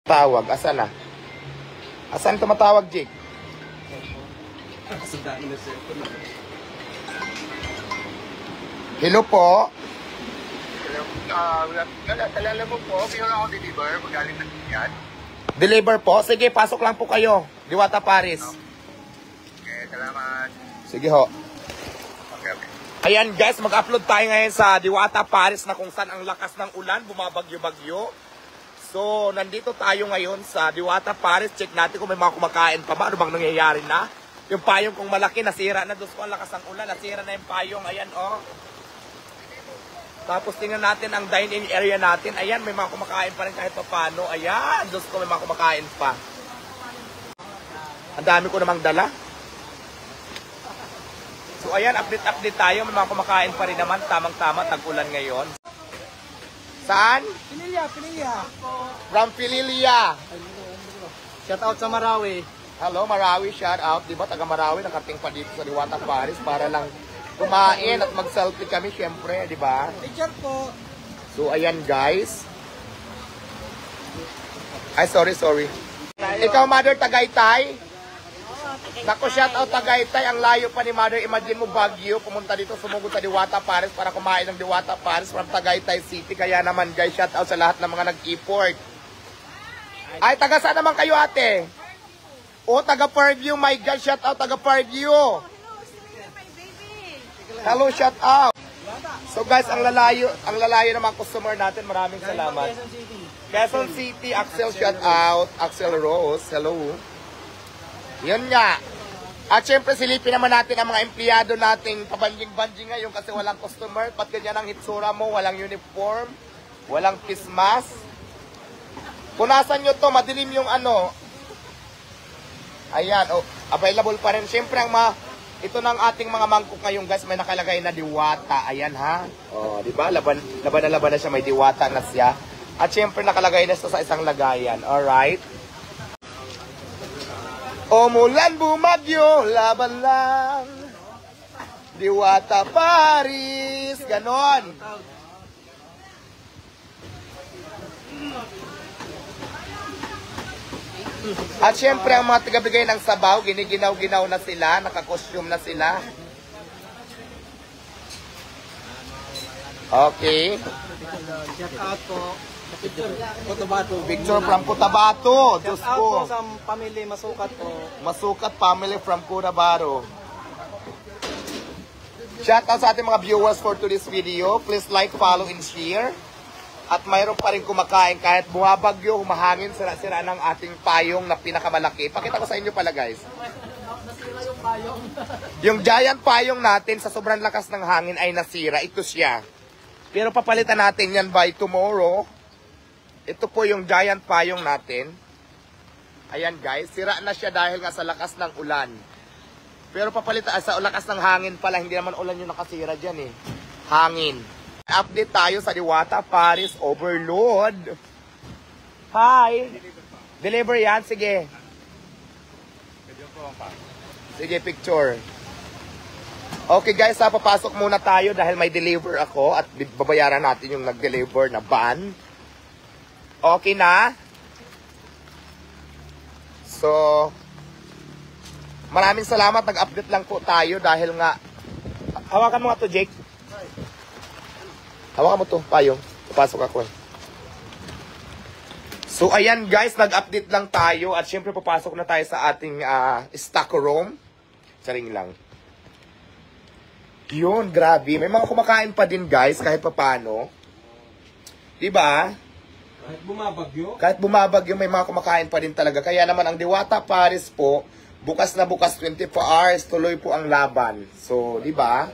Tawag, asan na? Asan tumatawag, Jake? Hello po. Talala mo po, mayroon ako deliver, magaling na yan. Deliver po? Sige, pasok lang po kayo. Diwata Paris. Okay, salamat. Sige ho. Okay. Ayan guys, mag-upload tayo ngayon sa Diwata Paris na kung saan ang lakas ng ulan, bumabagyo-bagyo. So, nandito tayo ngayon sa Diwata Paris. Check natin kung may mga kumakain pa ba. Ano bang nangyayari na? Yung payong kung malaki, nasira na. Diyos ko, ang lakas ng ulan. Nasira na yung payong. Ayan, oh. Tapos tingnan natin ang dine-in area natin. Ayan, may mga kumakain pa rin kahit pa paano. Ayan, Diyos ko, may mga kumakain pa. Ang dami ko namang dala. So, ayan, update tayo. May mga kumakain pa rin naman. Tamang-tama, tag-ulan ngayon. Saan? Pililia. From Pililia. Shout out sa Marawi. Hello, Marawi, shout out. Diba, taga Marawi, nakating pa dito sa Diwata Paris para lang kumain at mag-selfie kami, syempre, diba? Picture po. So, ayan, guys. Ay, sorry. Ikaw, Mother Tagaytay? Naku, shout out Tagaytay. Ang layo pa ni Mother. Imagine mo, Baguio. Pumunta dito, sumugod sa Diwata Paris para kumain ng Diwata Paris from Tagaytay City. Kaya naman, guys, shout out sa lahat ng mga nag-import. Ay, taga saan naman kayo, ate? Oh, taga Fairview. My God, shout out taga Fairview. Hello, shout out. So guys, ang lalayo ng mga customer natin. Maraming salamat. Quezon City, Axel, shout out. Axel Rose, hello. Yun nga. At syempre, silipin naman natin ang mga empleyado nating pabanjing-banjing ngayon kasi walang customer. Pat ganyan ang hitsura mo, walang uniform, walang face mask. Punasan nyo to, madilim yung ano. Ayan, oh, available pa rin. Syempre, ito ng ating mga mangkok ngayon, guys, may nakalagay na Diwata. Ayan, ha? Oh, di ba? Laban na siya, may Diwata na siya. At syempre, nakalagay na siya sa isang lagayan. Alright? Umulan, bumagyo, laban lang. Diwata Paris. Ganon. At syempre, ang mga tagabigay ng sabaw, giniginaw-ginaw na sila, nakakostume na sila. Okay. Shout out po. Cotabato. Picture from Cotabato. Shout Diyos out po ko. sa family Masukat po. Masukat family from Cotabato. Shout out sa ating mga viewers for today's video. Please like, follow, and share. At mayroon pa rin kumakain kahit bumabagyo, humahangin, sira-sira ng ating payong na pinakamalaki. Pakita ko sa inyo pala, guys. Yung giant payong natin sa sobrang lakas ng hangin ay nasira. Ito siya. Pero papalitan natin yan by tomorrow. Ito po yung giant payong natin. Ayan, guys. Sira na siya dahil nga sa lakas ng ulan. Pero papalitan, sa lakas ng hangin pala, hindi naman ulan yung nakasira dyan eh. Hangin. Update tayo sa Diwata Paris Overload. Hi! Deliver yan? Sige. Sige, picture. Okay guys, papasok muna tayo dahil may deliver ako at babayaran natin yung nag-deliver na van. Okay na? So, maraming salamat. Nag-update lang po tayo dahil nga... Hawakan mo nga to, Jake. Hawakan mo to, payong. Papasok ako eh. So, ayan guys, nag-update lang tayo at syempre papasok na tayo sa ating stock room. Saring lang. Yun, grabe. May mga kumakain pa din guys, kahit papano. Diba? Kahit bumabagyo? Kahit bumabagyo, may mga kumakain pa din talaga. Kaya naman ang Diwata Paris po, bukas na bukas 24 hours, tuloy po ang laban. So, diba?